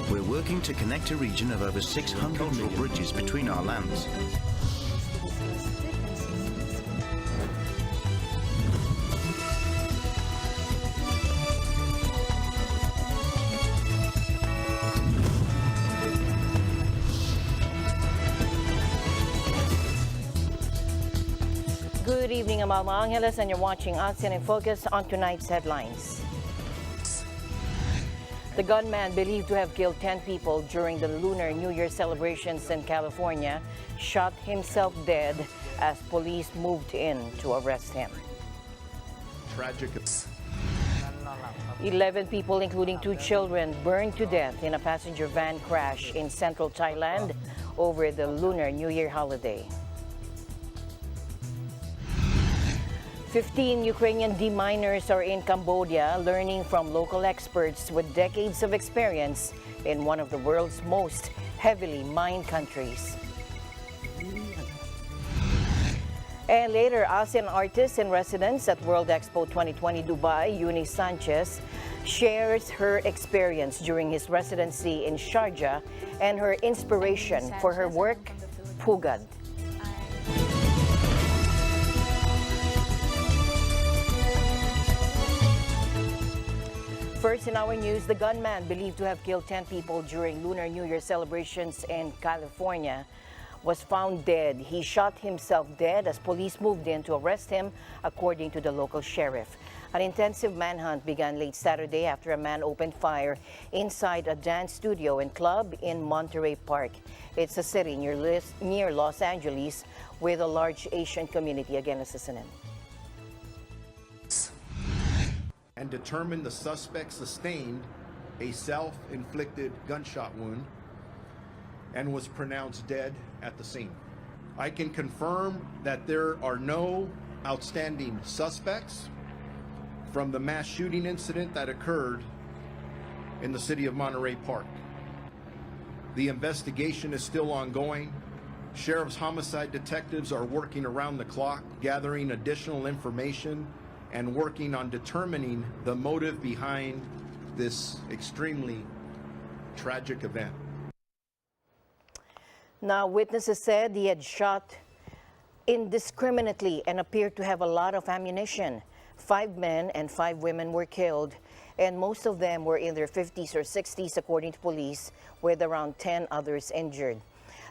We're working to connect a region of over 600 cultural bridges between our lands. Good evening, I'm Alma Angeles, and you're watching ASEAN in Focus. On tonight's headlines. The gunman believed to have killed 10 people during the Lunar New Year celebrations in California shot himself dead as police moved in to arrest him. Tragic. 11 people, including 2 children, burned to death in a passenger van crash in central Thailand over the Lunar New Year holiday. 15 Ukrainian deminers are in Cambodia learning from local experts with decades of experience in one of the world's most heavily mined countries. And later, ASEAN artist in residence at World Expo 2020 Dubai, Eunice Sanchez, shares her experience during his residency in Sharjah and her inspiration for her work, Pugad. First in our news, the gunman believed to have killed 10 people during Lunar New Year celebrations in California was found dead. He shot himself dead as police moved in to arrest him, according to the local sheriff. An intensive manhunt began late Saturday after a man opened fire inside a dance studio and club in Monterey Park. It's a city near Los Angeles with a large Asian community. Again, listen in. And determined the suspect sustained a self-inflicted gunshot wound and was pronounced dead at the scene. I can confirm that there are no outstanding suspects from the mass shooting incident that occurred in the city of Monterey Park. The investigation is still ongoing. Sheriff's homicide detectives are working around the clock, gathering additional information and working on determining the motive behind this extremely tragic event. Now, witnesses said he had shot indiscriminately and appeared to have a lot of ammunition. 5 men and 5 women were killed, and most of them were in their 50s or 60s, according to police, with around 10 others injured.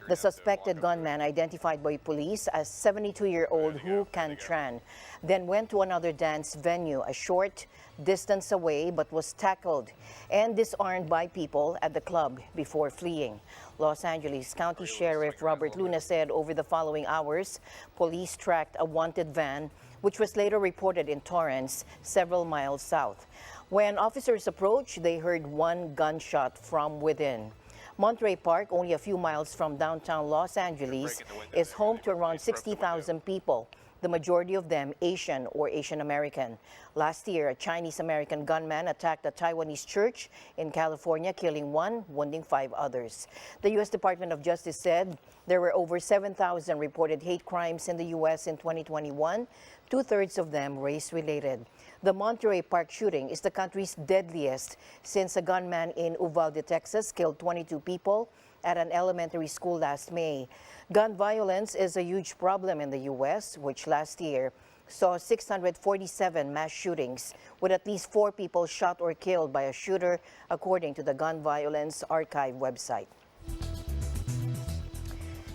The suspected gunman, identified by police as 72-year-old Hu Can Tran, then went to another dance venue a short distance away but was tackled and disarmed by people at the club before fleeing. Los Angeles County Sheriff Robert Luna said over the following hours, police tracked a wanted van, which was later reported in Torrance, several miles south. When officers approached, they heard 1 gunshot from within. Monterey Park, only a few miles from downtown Los Angeles, is home to around 60,000 people, the majority of them Asian or Asian American. Last year, a Chinese-American gunman attacked a Taiwanese church in California, killing 1, wounding 5 others. The U.S. Department of Justice said there were over 7,000 reported hate crimes in the U.S. in 2021, 2/3 of them race-related. The Monterey Park shooting is the country's deadliest since a gunman in Uvalde, Texas, killed 22 people at an elementary school last May. Gun violence is a huge problem in the U.S., which last year saw 647 mass shootings, with at least 4 people shot or killed by a shooter, according to the Gun Violence Archive website.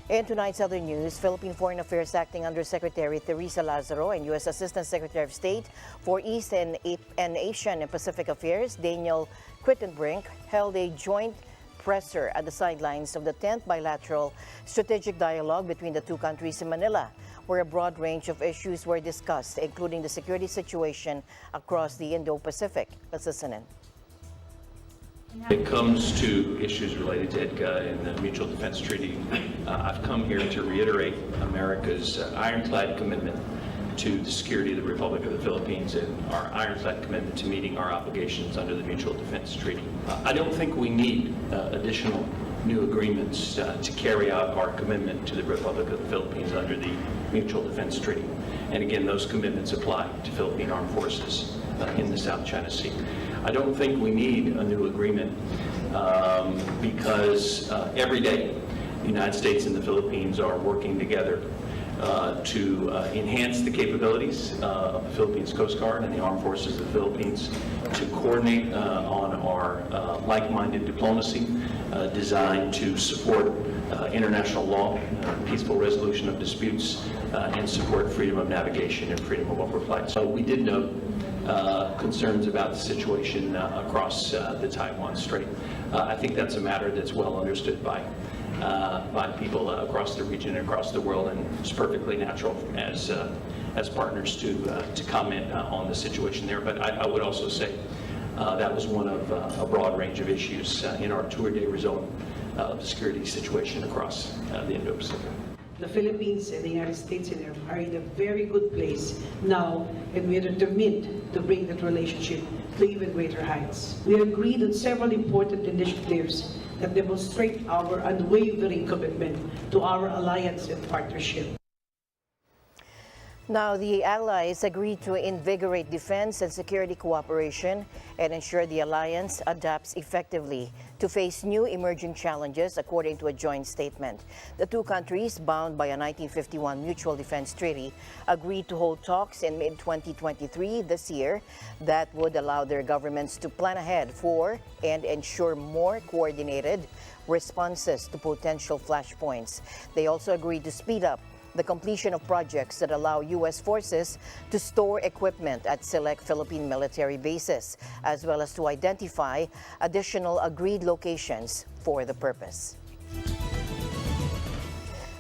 In tonight's other news, Philippine Foreign Affairs Acting Undersecretary Teresa Lazaro and U.S. Assistant Secretary of State for East and Asian and Pacific Affairs Daniel Quittenbrink held a joint presser at the sidelines of the 10th bilateral strategic dialogue between the 2 countries in Manila, where a broad range of issues were discussed, including the security situation across the Indo-Pacific. Let's listen in. When it comes to issues related to EDCA and the Mutual Defense Treaty, I've come here to reiterate America's ironclad commitment to the security of the Republic of the Philippines and our ironclad commitment to meeting our obligations under the Mutual Defense Treaty. I don't think we need additional new agreements to carry out our commitment to the Republic of the Philippines under the Mutual Defense Treaty. And again, those commitments apply to Philippine armed forces in the South China Sea. I don't think we need a new agreement because every day the United States and the Philippines are working together to enhance the capabilities of the Philippines Coast Guard and the Armed Forces of the Philippines, to coordinate on our like-minded diplomacy designed to support international law, peaceful resolution of disputes, and support freedom of navigation and freedom of upward flight. So we did note concerns about the situation across the Taiwan Strait. I think that's a matter that's well understood by people across the region and across the world, and it's perfectly natural as partners to comment on the situation there. But I would also say that was one of a broad range of issues in our tour de raison of the security situation across the Indo-Pacific. The Philippines and the United States are in a very good place now, and we are determined to bring that relationship to even greater heights. We agreed on several important initiatives that demonstrate our unwavering commitment to our alliance and partnership. Now, the allies agreed to invigorate defense and security cooperation and ensure the alliance adapts effectively to face new emerging challenges, according to a joint statement. The two countries, bound by a 1951 Mutual Defense Treaty, agreed to hold talks in mid-2023 this year that would allow their governments to plan ahead for and ensure more coordinated responses to potential flashpoints. They also agreed to speed up the completion of projects that allow U.S. forces to store equipment at select Philippine military bases, as well as to identify additional agreed locations for the purpose.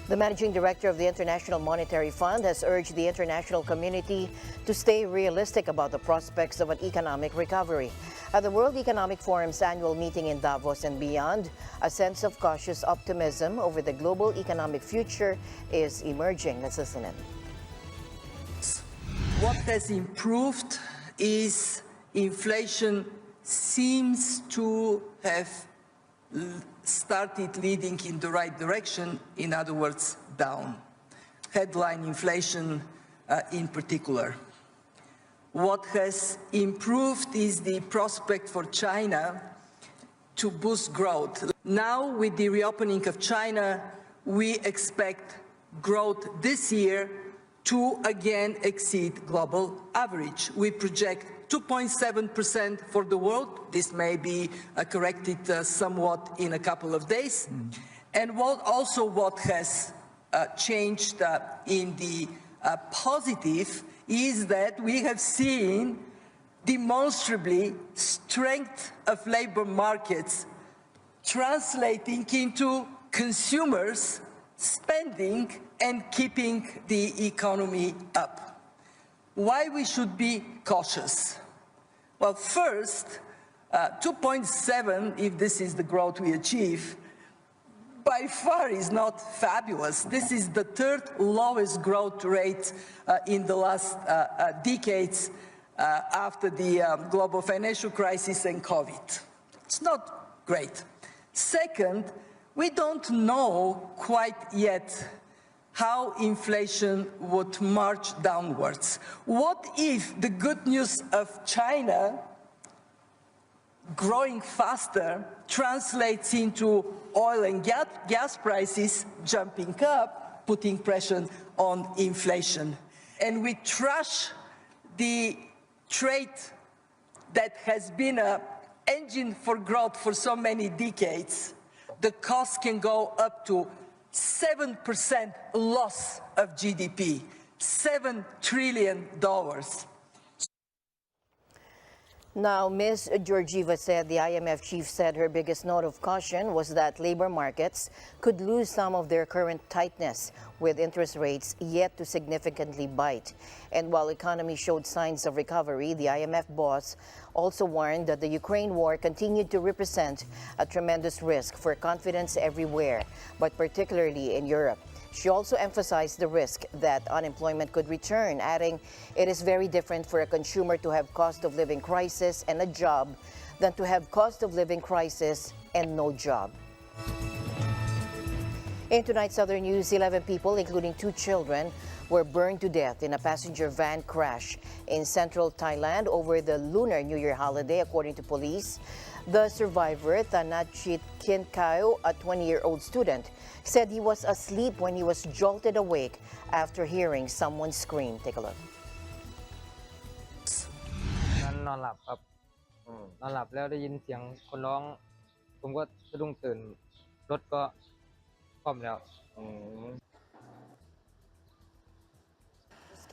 The managing director of the International Monetary Fund has urged the international community to stay realistic about the prospects of an economic recovery. At the World Economic Forum's annual meeting in Davos and beyond, a sense of cautious optimism over the global economic future is emerging. Let's listen in. What has improved is inflation seems to have started leading in the right direction, in other words, down. Headline inflation in particular. What has improved is the prospect for China to boost growth. Now, with the reopening of China, we expect growth this year to again exceed global average. We project 2.7% for the world. This may be corrected somewhat in a couple of days. And what has changed in the positive is that we have seen demonstrably strength of labor markets translating into consumers spending and keeping the economy up. Why we should be cautious? Well, first, 2.7, if this is the growth we achieve, by far is not fabulous. This is the third lowest growth rate in the last decades after the global financial crisis and COVID. It's not great. Second, we don't know quite yet how inflation would march downwards. What if the good news of China growing faster translates into oil and gas prices jumping up, putting pressure on inflation? And we trash the trade that has been an engine for growth for so many decades. The cost can go up to 7% loss of GDP, $7 trillion. Now, Ms. Georgieva said the IMF chief said her biggest note of caution was that labor markets could lose some of their current tightness, with interest rates yet to significantly bite. And while economy showed signs of recovery, the IMF boss also warned that the Ukraine war continued to represent a tremendous risk for confidence everywhere, but particularly in Europe. She also emphasized the risk that unemployment could return, adding, "It is very different for a consumer to have cost of living crisis and a job than to have cost of living crisis and no job." In tonight's other news, 11 people, including 2 children, were burned to death in a passenger van crash in central Thailand over the Lunar New Year holiday, according to police. The survivor, Thanachit Kinkao, a 20-year-old student, said he was asleep when he was jolted awake after hearing someone scream. Take a look. นอนหลับครับนอนหลับแล้วได้ยินเสียงคนร้องผมก็สะดุ้งตื่นรถก็คว่ำแล้ว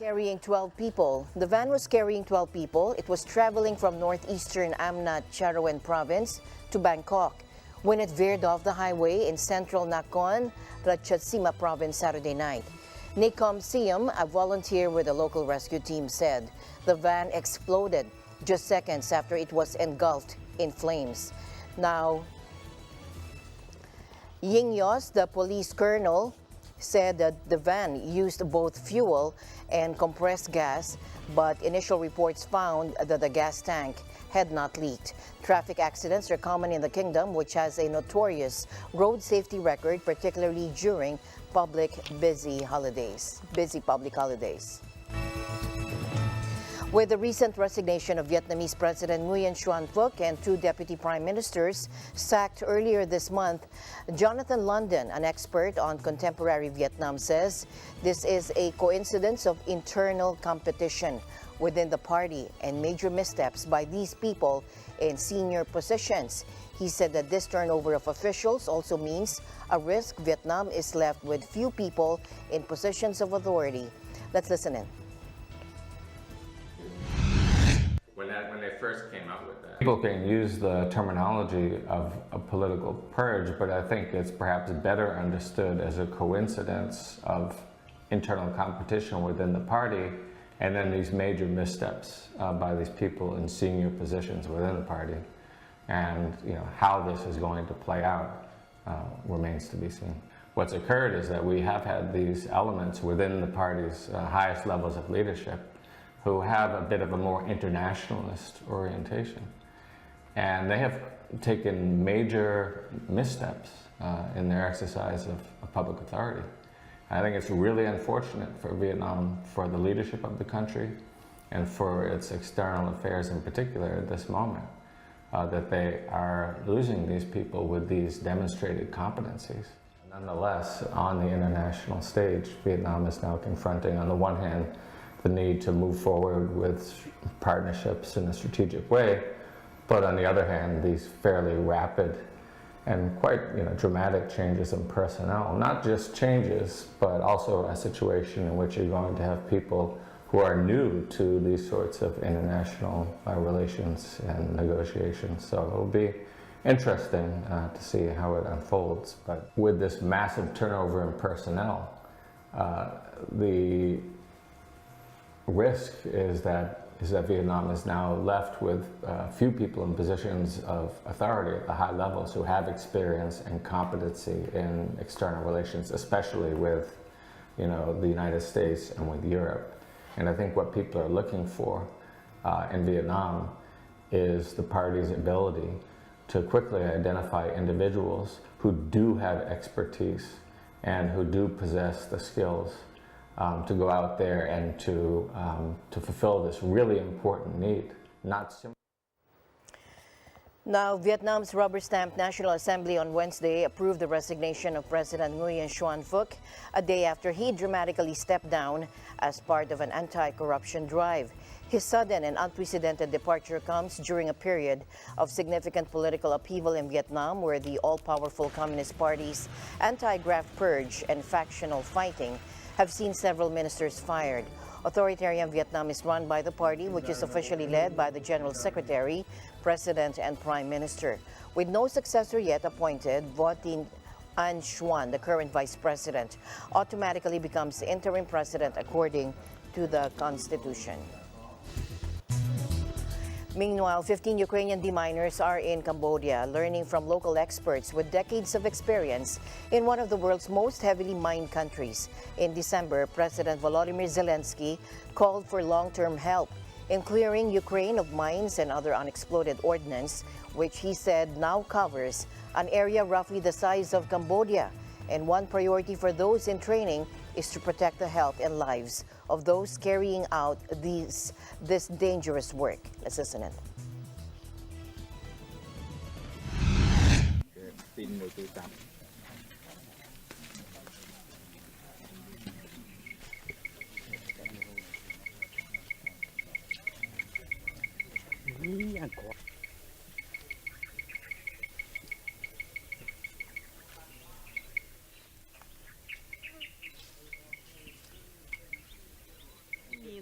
Carrying 12 people. The van was carrying 12 people. It was traveling from northeastern Amnat Charawan province to Bangkok when it veered off the highway in central Nakhon Ratchasima province Saturday night. Nikom Siam, a volunteer with the local rescue team, said the van exploded just seconds after it was engulfed in flames. Now, Ying Yos, the police colonel, said that the van used both fuel and compressed gas, but initial reports found that the gas tank had not leaked. Traffic accidents are common in the kingdom, which has a notorious road safety record, particularly during busy public holidays. With the recent resignation of Vietnamese President Nguyen Xuan Phuc and two deputy prime ministers sacked earlier this month, Jonathan London, an expert on contemporary Vietnam, says this is a coincidence of internal competition within the party and major missteps by these people in senior positions. He said that this turnover of officials also means a risk Vietnam is left with few people in positions of authority. Let's listen in. When they first came up with that. People can use the terminology of a political purge, but I think it's perhaps better understood as a coincidence of internal competition within the party and then these major missteps by these people in senior positions within the party. And how this is going to play out remains to be seen. What's occurred is that we have had these elements within the party's highest levels of leadership who have a bit of a more internationalist orientation. And they have taken major missteps in their exercise of public authority. I think it's really unfortunate for Vietnam, for the leadership of the country, and for its external affairs in particular at this moment, that they are losing these people with these demonstrated competencies. Nonetheless, on the international stage, Vietnam is now confronting, on the one hand, the need to move forward with partnerships in a strategic way, but on the other hand, these fairly rapid and quite dramatic changes in personnel. Not just changes, but also a situation in which you're going to have people who are new to these sorts of international relations and negotiations. So it'll be interesting to see how it unfolds. But with this massive turnover in personnel, the risk is that Vietnam is now left with few people in positions of authority at the high levels who have experience and competency in external relations, especially with the United States and with Europe. And I think what people are looking for in Vietnam is the party's ability to quickly identify individuals who do have expertise and who do possess the skills to go out there and to fulfill this really important need, not simply. Now, Vietnam's rubber-stamped National Assembly on Wednesday approved the resignation of President Nguyen Xuan Phuc a day after he dramatically stepped down as part of an anti-corruption drive. His sudden and unprecedented departure comes during a period of significant political upheaval in Vietnam, where the all-powerful Communist Party's anti-graft purge and factional fighting have seen several ministers fired. Authoritarian Vietnam is run by the party, which is officially led by the General Secretary, President, and Prime Minister. With no successor yet appointed, Vo Tin Anh Xuan, the current Vice President, automatically becomes interim president according to the Constitution. Meanwhile, 15 Ukrainian deminers are in Cambodia, learning from local experts with decades of experience in one of the world's most heavily mined countries. In December, President Volodymyr Zelensky called for long-term help in clearing Ukraine of mines and other unexploded ordnance, which he said now covers an area roughly the size of Cambodia. And one priority for those in training is to protect the health and lives of those carrying out this dangerous work. Let's listen in.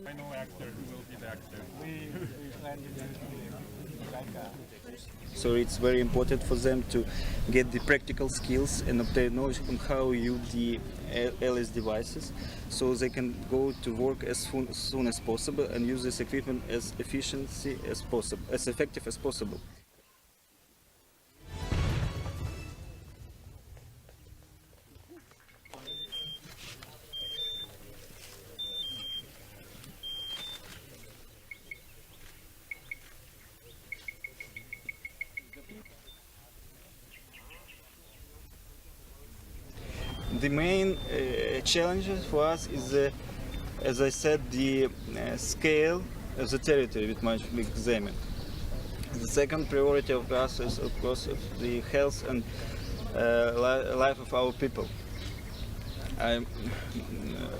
I know actor who will be the actor. We plan to do like that. So it's very important for them to get the practical skills and obtain knowledge on how use the LS devices, so they can go to work as soon as possible and use this equipment as effective as possible. The main challenges for us is, as I said, the scale of the territory which must be examined. The second priority of us is, of course, the health and life of our people.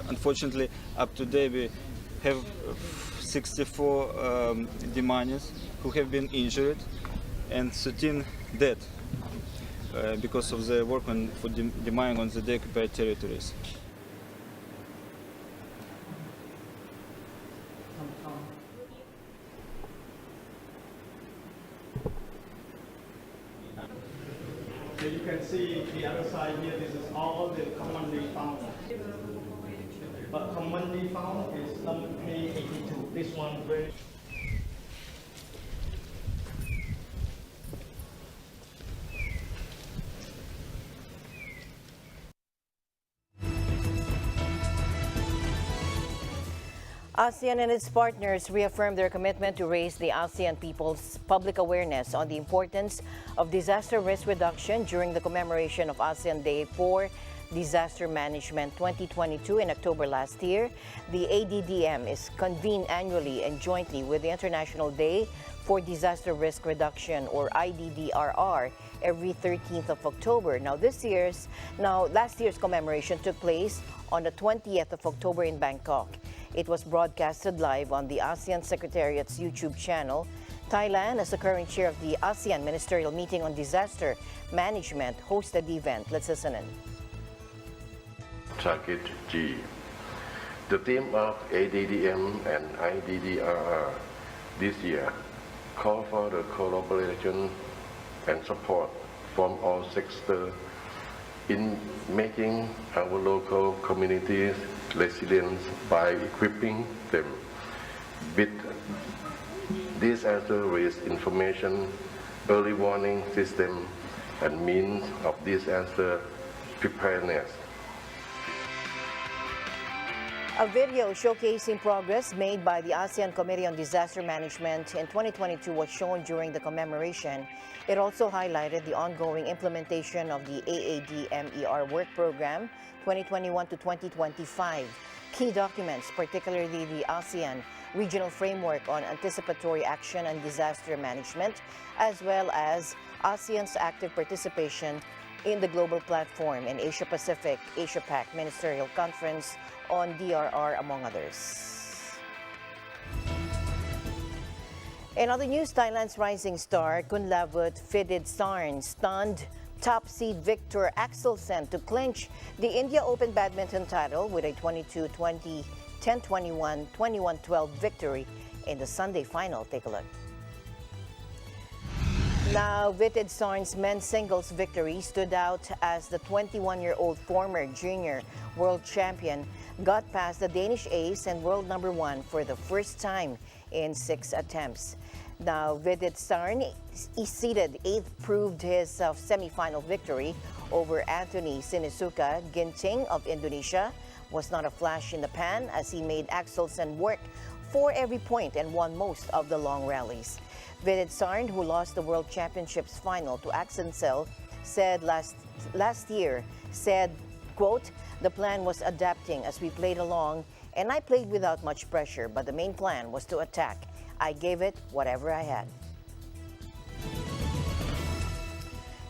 Unfortunately, up to date we have 64 demanders who have been injured and 13 dead. Because of the work for demining on the occupied territories. So you can see the other side here, this is all the commonly found. But commonly found is number K82. This one very. ASEAN and its partners reaffirmed their commitment to raise the ASEAN people's public awareness on the importance of disaster risk reduction during the commemoration of ASEAN Day for Disaster Management 2022 in October last year. The ADDM is convened annually and jointly with the International Day for Disaster Risk Reduction, or IDDRR, every 13th of October. Last year's commemoration took place on the 20th of October in Bangkok. It was broadcasted live on the ASEAN Secretariat's YouTube channel. Thailand, as the current chair of the ASEAN Ministerial Meeting on Disaster Management, hosted the event. Let's listen in. Target G. The theme of ADDM and IDDRR this year call for the collaboration and support from all sectors in making our local communities resilient by equipping them with disaster risk information, early warning system, and means of disaster preparedness. A video showcasing progress made by the ASEAN Committee on Disaster Management in 2022 was shown during the commemoration. It also highlighted the ongoing implementation of the AADMER Work Program 2021 to 2025. Key documents, particularly the ASEAN Regional Framework on Anticipatory Action and Disaster Management, as well as ASEAN's active participation in the Global Platform and Asia-Pacific Asia-Pac Ministerial Conference on DRR, among others. In other news, Thailand's rising star Kunlavut Phididtsarn stunned top seed Victor Axelsen to clinch the India Open badminton title with a 22-20, 10-21, 21-12 victory in the Sunday final. Take a look. Now, Phididtsarn's men's singles victory stood out as the 21-year-old former junior world champion got past the Danish ace and world number one for the first time in 6 attempts. Now, Phididtsarn, seeded 8th, proved his semi-final victory over Anthony Sinisuka Ginting of Indonesia was not a flash in the pan, as he made Axelsen work for every point and won most of the long rallies. Phididtsarn, who lost the World Championships final to Axelsen, said last year Quote, "The plan was adapting as we played along, and I played without much pressure, but the main plan was to attack. I gave it whatever I had."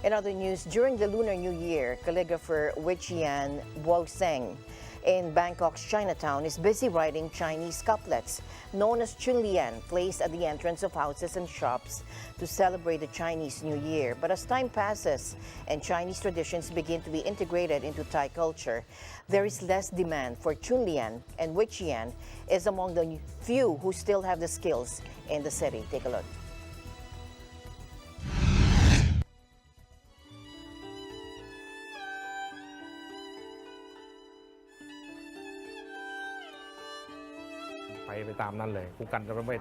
In other news, during the Lunar New Year, calligrapher Wichian Guoseng in Bangkok's Chinatown is busy writing Chinese couplets known as Chunlian, placed at the entrance of houses and shops to celebrate the Chinese New Year. But as time passes and Chinese traditions begin to be integrated into Thai culture, there is less demand for Chunlian, and Wichian is among the few who still have the skills in the city. Take a look.ไปตามนั้นเลยคู่กันจะไม่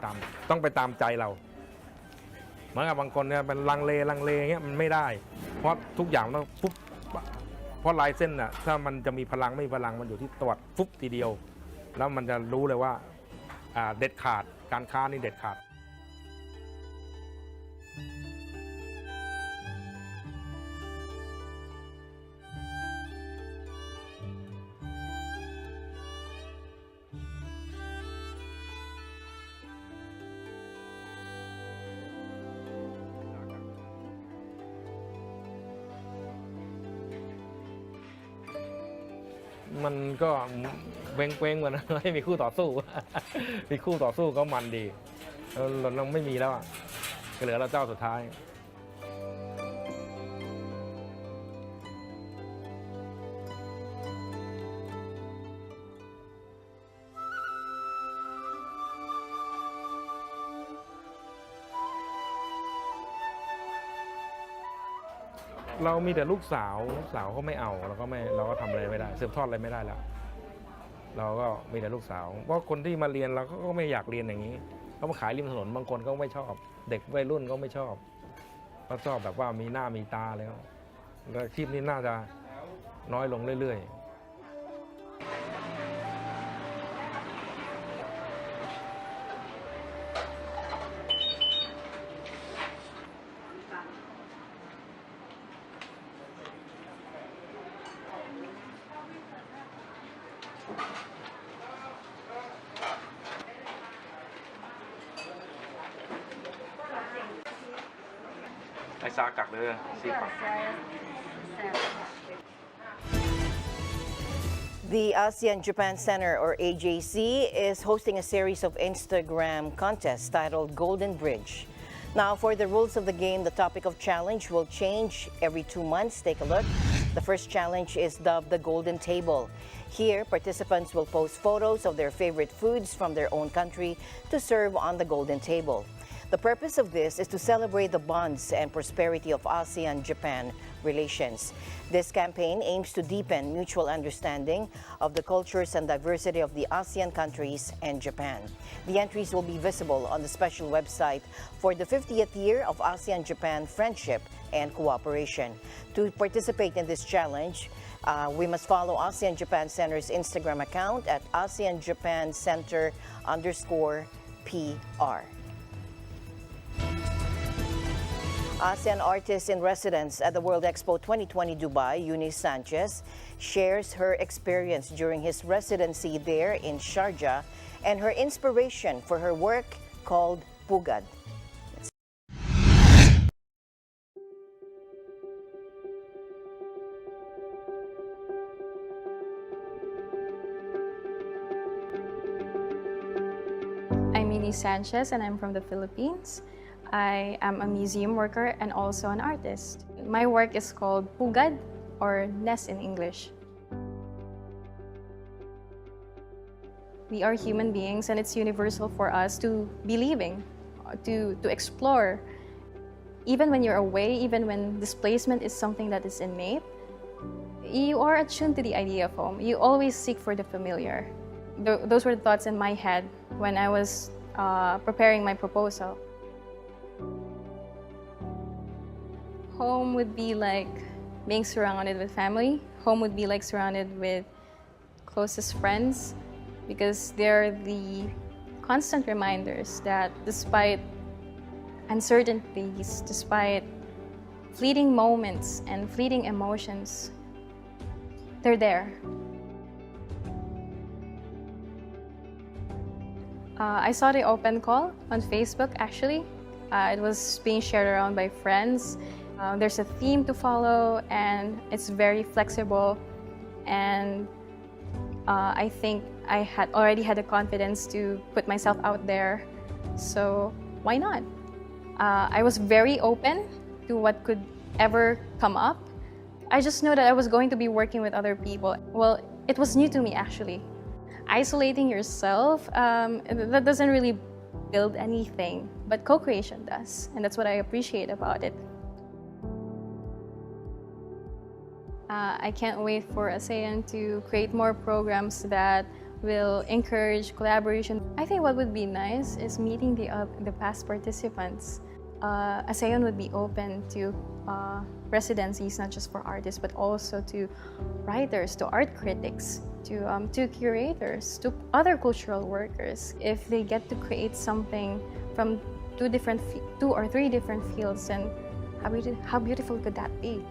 ต้องไปตามใจเราเหมือนกับบางคนเนี่ยเป็นลังเลเงี้ยมันไม่ได้เพราะทุกอย่างต้องปุ๊บเพราะลายเส้นน่ะถ้ามันจะมีพลังไม่มีพลังมันอยู่ที่ตรวจปุ๊บทีเดียวแล้วมันจะรู้เลยว่าเด็ดขาดการค้านี่เด็ดขาดมันก็เว้งๆเหมือนให้มีคู่ต่อสู้ มีคู่ต่อสู้ก็มันดีเราไม่มีแล้วก็เหลือเราเจ้าสุดท้ายเรามีแต่ลูกสาวเขาไม่เอาเราก็ทำอะไรไม่ได้สืบทอดอะไรไม่ได้แล้วเราก็มีแต่ลูกสาวเพราะคนที่มาเรียนเราก็ไม่อยากเรียนอย่างนี้เขามาขายริมถนนบางคนก็ไม่ชอบเด็กวัยรุ่นก็ไม่ชอบเขาชอบแบบว่ามีหน้ามีตาแล้วอาชีพนี้น่าจะน้อยลงเรื่อยๆThe ASEAN Japan Center, or AJC, is hosting a series of Instagram contests titled Golden Bridge. Now, for the rules of the game, the topic of challenge will change every 2 months. Take a look. The first challenge is dubbed the Golden Table. Here, participants will post photos of their favorite foods from their own country to serve on the Golden Table. The purpose of this is to celebrate the bonds and prosperity of ASEAN-Japan relations. This campaign aims to deepen mutual understanding of the cultures and diversity of the ASEAN countries and Japan. The entries will be visible on the special website for the 50th year of ASEAN-Japan friendship and cooperation. To participate in this challenge, we must follow ASEAN Japan Center's Instagram account at ASEAN Japan Center _PR. ASEAN artist in residence at the World Expo 2020 Dubai, Eunice Sanchez, shares her experience during his residency there in Sharjah and her inspiration for her work called Pugad. I'm Eunice Sanchez and I'm from the Philippines. I am a museum worker and also an artist. My work is called Pugad, or nest in English. We are human beings and it's universal for us to be living, to explore. Even when you're away, even when displacement is something that is innate, you are attuned to the idea of home. You always seek for the familiar. Those were the thoughts in my head when I was preparing my proposal. Home would be like being surrounded with family. Home would be like surrounded with closest friends, because they're the constant reminders that despite uncertainties, despite fleeting moments and fleeting emotions, they're there. I saw the open call on Facebook, actually. It was being shared around by friends. There's a theme to follow, and it's very flexible. And I think I had already had the confidence to put myself out there. So why not? I was very open to what could ever come up. I just know that I was going to be working with other people. Well, it was new to me, actually. Isolating yourself, that doesn't really build anything, but co-creation does, and that's what I appreciate about it. I can't wait for ASEAN to create more programs that will encourage collaboration. I think what would be nice is meeting the past participants. ASEAN would be open to residencies, not just for artists, but also to writers, to art critics, to curators, to other cultural workers. If they get to create something from two or three different fields, then how beautiful could that be?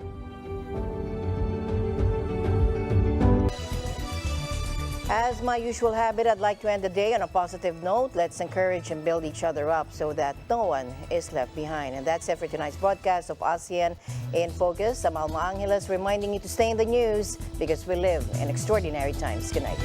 As my usual habit, I'd like to end the day on a positive note. Let's encourage and build each other up so that no one is left behind. And that's it for tonight's broadcast of ASEAN in Focus. I'm Alma Angeles reminding you to stay in the news because we live in extraordinary times. Good night.